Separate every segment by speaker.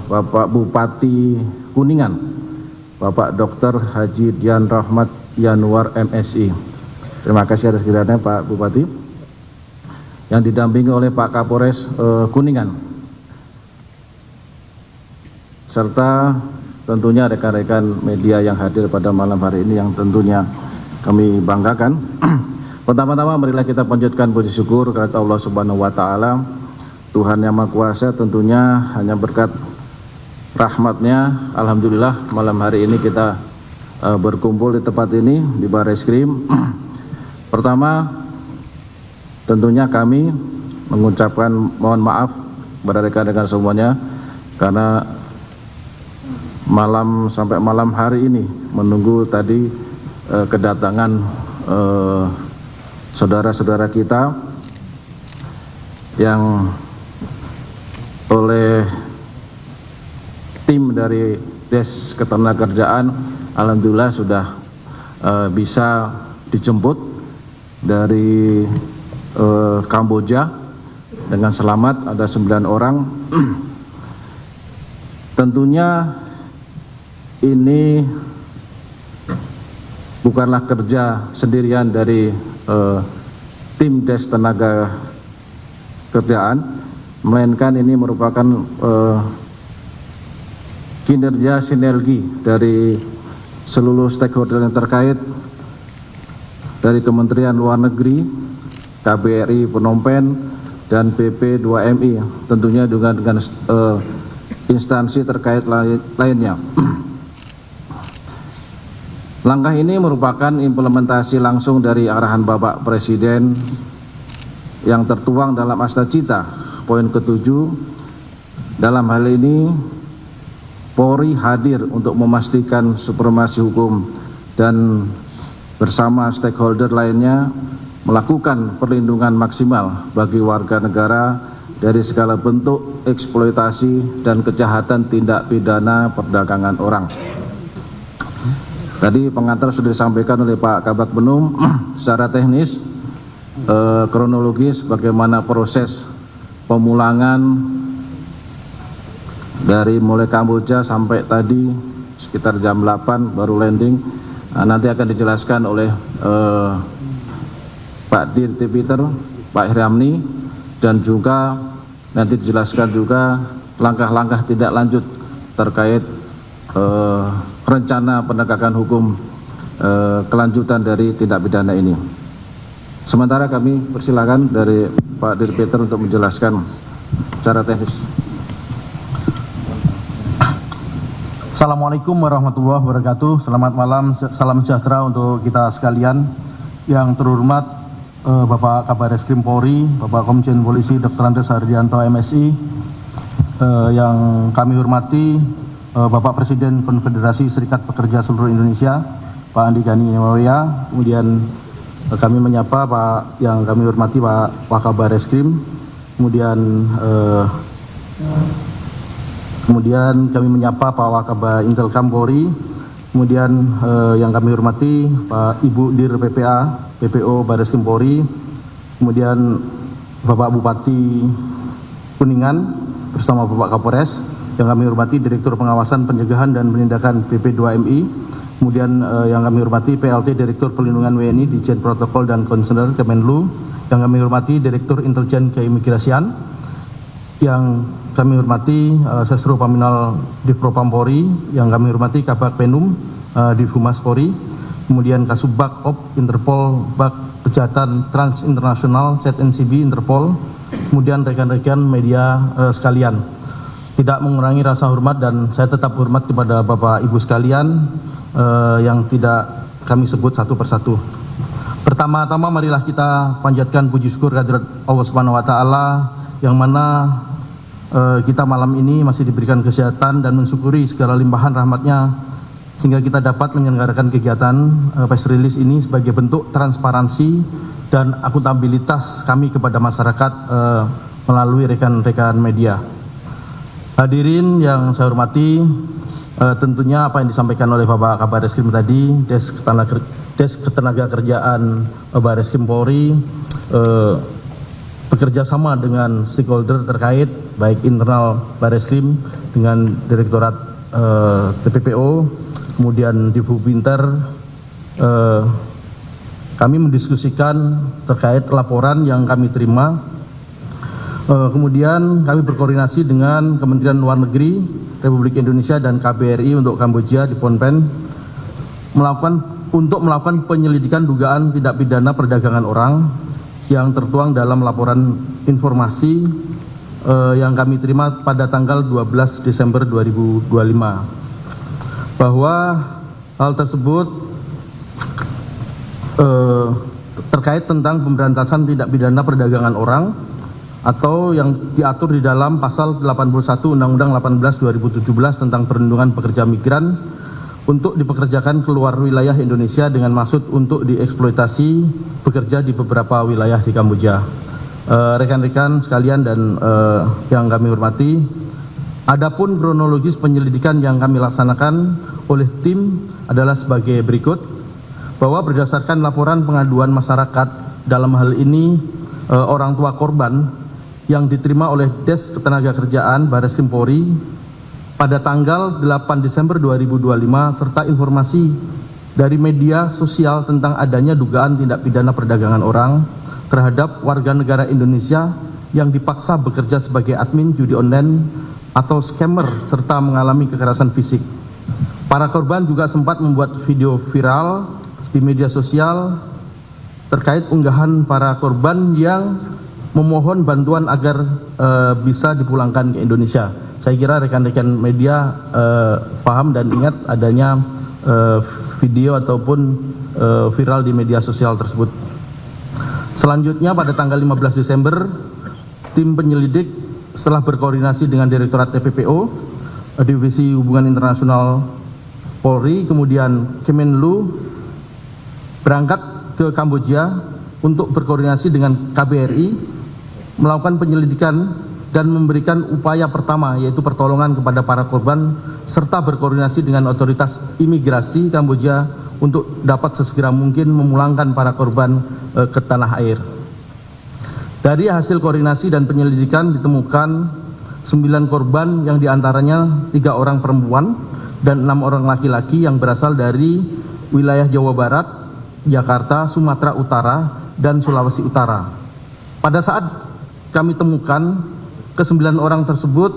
Speaker 1: Bapak Bupati Kuningan, Bapak Dr. Haji Dian Rahmat Yanuar MSI. Terima kasih atas kehadirannya Pak Bupati. Yang didampingi oleh Pak Kapolres Kuningan, serta tentunya rekan-rekan media yang hadir pada malam hari ini yang tentunya kami banggakan. Pertama-tama marilah kita panjatkan puji syukur kepada Allah Subhanahu wa taala, Tuhan Yang Maha Kuasa. Tentunya hanya berkat rahmat-Nya alhamdulillah malam hari ini kita berkumpul di tempat ini di Barreskrim. Pertama, tentunya kami mengucapkan mohon maaf kepada rekan-rekan semuanya karena sampai malam hari ini menunggu tadi kedatangan saudara-saudara kita yang oleh tim dari Des Ketenagakerjaan alhamdulillah sudah bisa dijemput dari Kamboja dengan selamat, ada 9 orang. Tentunya ini bukanlah kerja sendirian dari tim Des Tenaga Kerjaan, melainkan ini merupakan kinerja sinergi dari seluruh stakeholder yang terkait, dari Kementerian Luar Negeri, KBRI Phnom Penh, dan PP2MI, tentunya dengan instansi terkait lainnya. Langkah ini merupakan implementasi langsung dari arahan Bapak Presiden yang tertuang dalam Asta Cita poin ke-7. Dalam hal ini Polri hadir untuk memastikan supremasi hukum dan bersama stakeholder lainnya melakukan perlindungan maksimal bagi warga negara dari segala bentuk eksploitasi dan kejahatan tindak pidana perdagangan orang. Tadi pengantar sudah disampaikan oleh Pak Kabak Penum secara teknis, kronologis bagaimana proses pemulangan dari mulai Kamboja sampai tadi sekitar jam 8 baru landing. Nanti akan dijelaskan oleh Pak Dirti Peter, Pak Hiramni, dan juga nanti dijelaskan juga langkah-langkah tindak lanjut terkait rencana penegakan hukum kelanjutan dari tindak pidana ini. Sementara kami persilakan dari Pak Dirti Peter untuk menjelaskan secara teknis.
Speaker 2: Assalamualaikum warahmatullahi wabarakatuh. Selamat malam, salam sejahtera untuk kita sekalian. Yang terhormat Bapak Kabar Reskrim Polri, Bapak Komjen Polisi Dr. Andes Hardianto MSI, yang kami hormati Bapak Presiden Konfederasi Serikat Pekerja Seluruh Indonesia, Pak Andi Gani Yudhoyono. Kemudian kami menyapa Pak yang kami hormati Pak Kabar Reskrim. Kemudian kami menyapa Pak Wakabah Intelkam Polri, kemudian yang kami hormati Pak Ibu Dir PPA, PPO Barreskrim Polri, kemudian Bapak Bupati Kuningan bersama Bapak Kapolres, yang kami hormati Direktur Pengawasan Pencegahan dan Penindakan PP2MI, kemudian yang kami hormati PLT Direktur Perlindungan WNI Ditjen Protokol dan Konselor Kemenlu, yang kami hormati Direktur Intelijen Keimigrasian, yang kami hormati Sesro Paminal Divpropam Polri, yang kami hormati Kabak Penum Divhumas Polri, kemudian Kasubag Op Interpol Bak Kejahatan Trans Internasional ZNCB Interpol, kemudian rekan-rekan media sekalian. Tidak mengurangi rasa hormat dan saya tetap hormat kepada Bapak Ibu sekalian yang tidak kami sebut satu persatu. Pertama-tama marilah kita panjatkan puji syukur kehadirat Allah Subhanahu wa taala yang mana kita malam ini masih diberikan kesehatan dan mensyukuri segala limpahan rahmatnya sehingga kita dapat menyelenggarakan kegiatan press release ini sebagai bentuk transparansi dan akuntabilitas kami kepada masyarakat melalui rekan-rekan media. Hadirin yang saya hormati, tentunya apa yang disampaikan oleh Bapak Kabar Reskrim tadi, Des Ketenagakerjaan Barreskrim Polri bekerja sama dengan stakeholder terkait, baik internal Bareskrim dengan Direktorat TPPO, kemudian di Bupinter. Kami mendiskusikan terkait laporan yang kami terima. Kemudian kami berkoordinasi dengan Kementerian Luar Negeri Republik Indonesia dan KBRI untuk Kamboja di Phnom Penh untuk melakukan penyelidikan dugaan tindak pidana perdagangan orang yang tertuang dalam laporan informasi yang kami terima pada tanggal 12 Desember 2025, bahwa hal tersebut terkait tentang pemberantasan tindak pidana perdagangan orang atau yang diatur di dalam pasal 81 Undang-Undang 18 2017 tentang perlindungan pekerja migran untuk dipekerjakan keluar wilayah Indonesia dengan maksud untuk dieksploitasi bekerja di beberapa wilayah di Kamboja. Rekan-rekan sekalian dan yang kami hormati, adapun kronologis penyelidikan yang kami laksanakan oleh tim adalah sebagai berikut, bahwa berdasarkan laporan pengaduan masyarakat, dalam hal ini orang tua korban yang diterima oleh Des Ketenagakerjaan Bareskrim Polri pada tanggal 8 Desember 2025 serta informasi dari media sosial tentang adanya dugaan tindak pidana perdagangan orang terhadap warga negara Indonesia yang dipaksa bekerja sebagai admin judi online atau scammer serta mengalami kekerasan fisik. Para korban juga sempat membuat video viral di media sosial terkait unggahan para korban yang memohon bantuan agar bisa dipulangkan ke Indonesia. Saya kira rekan-rekan media paham dan ingat adanya video ataupun viral di media sosial tersebut. Selanjutnya pada tanggal 15 Desember, tim penyelidik setelah berkoordinasi dengan Direktorat TPPO, Divisi Hubungan Internasional Polri, kemudian Kemenlu, berangkat ke Kamboja untuk berkoordinasi dengan KBRI, melakukan penyelidikan dan memberikan upaya pertama, yaitu pertolongan kepada para korban, serta berkoordinasi dengan otoritas imigrasi Kamboja untuk dapat sesegera mungkin memulangkan para korban ke tanah air. Dari hasil koordinasi dan penyelidikan ditemukan 9 korban yang diantaranya 3 orang perempuan dan 6 orang laki-laki yang berasal dari wilayah Jawa Barat, Jakarta, Sumatera Utara, dan Sulawesi Utara. Pada saat kami temukan, ke-9 orang tersebut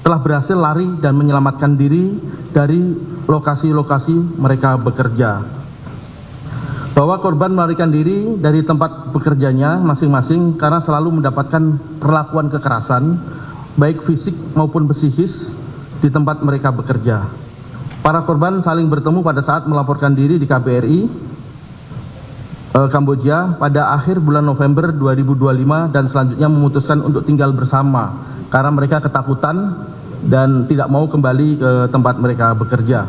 Speaker 2: telah berhasil lari dan menyelamatkan diri dari lokasi-lokasi mereka bekerja. Bahwa korban melarikan diri dari tempat bekerjanya masing-masing karena selalu mendapatkan perlakuan kekerasan, baik fisik maupun psikis, di tempat mereka bekerja. Para korban saling bertemu pada saat melaporkan diri di KBRI Kamboja pada akhir bulan November 2025 dan selanjutnya memutuskan untuk tinggal bersama karena mereka ketakutan dan tidak mau kembali ke tempat mereka bekerja.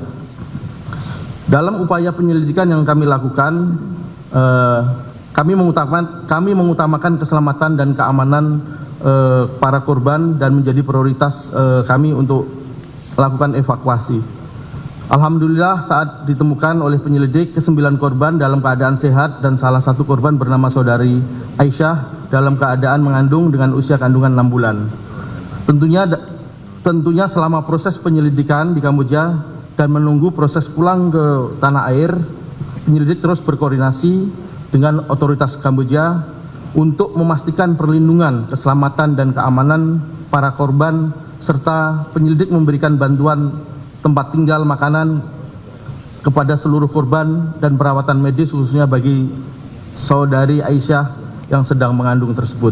Speaker 2: Dalam upaya penyelidikan yang kami lakukan, kami mengutamakan keselamatan dan keamanan para korban dan menjadi prioritas kami untuk melakukan evakuasi. Alhamdulillah saat ditemukan oleh penyelidik ke-9 korban dalam keadaan sehat dan salah satu korban bernama saudari Aisyah dalam keadaan mengandung dengan usia kandungan 6 bulan. Tentunya selama proses penyelidikan di Kamboja dan menunggu proses pulang ke tanah air, penyelidik terus berkoordinasi dengan otoritas Kamboja untuk memastikan perlindungan, keselamatan dan keamanan para korban serta penyelidik memberikan bantuan tempat tinggal, makanan kepada seluruh korban dan perawatan medis khususnya bagi saudari Aisyah yang sedang mengandung tersebut.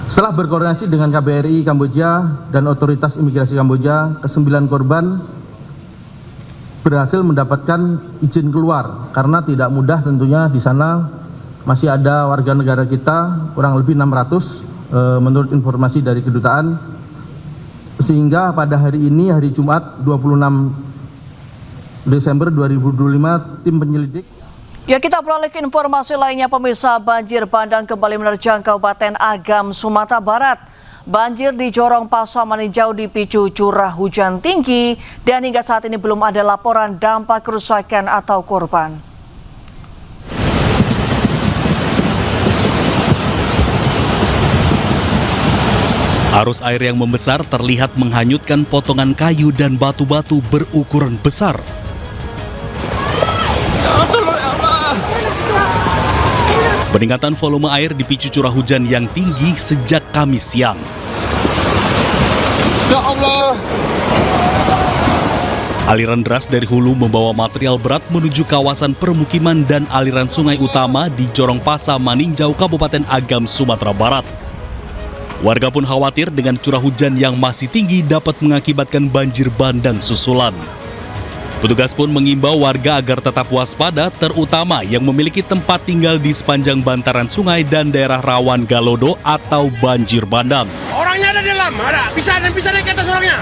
Speaker 2: Setelah berkoordinasi dengan KBRI Kamboja dan otoritas imigrasi Kamboja, ke-9 korban berhasil mendapatkan izin keluar karena tidak mudah tentunya di sana masih ada warga negara kita kurang lebih 600 menurut informasi dari kedutaan. Sehingga pada hari ini, hari Jumat 26 Desember 2025, tim penyelidik.
Speaker 3: Ya, kita beralih ke informasi lainnya, pemirsa. Banjir bandang kembali menerjang Kabupaten Agam, Sumatera Barat. Banjir di Jorong Pasaman Hijau dipicu curah hujan tinggi dan hingga saat ini belum ada laporan dampak kerusakan atau korban.
Speaker 4: Arus air yang membesar terlihat menghanyutkan potongan kayu dan batu-batu berukuran besar. Peningkatan volume air dipicu curah hujan yang tinggi sejak Kamis siang.
Speaker 5: Ya Allah!
Speaker 4: Aliran deras dari hulu membawa material berat menuju kawasan permukiman dan aliran sungai utama di Jorong Pasa, Maninjau, Kabupaten Agam, Sumatera Barat. Warga pun khawatir dengan curah hujan yang masih tinggi dapat mengakibatkan banjir bandang susulan. Petugas pun mengimbau warga agar tetap waspada, terutama yang memiliki tempat tinggal di sepanjang bantaran sungai dan daerah rawan galodo atau banjir bandang.
Speaker 5: Orangnya ada di dalam, ada. Bisa naik ke atas orangnya.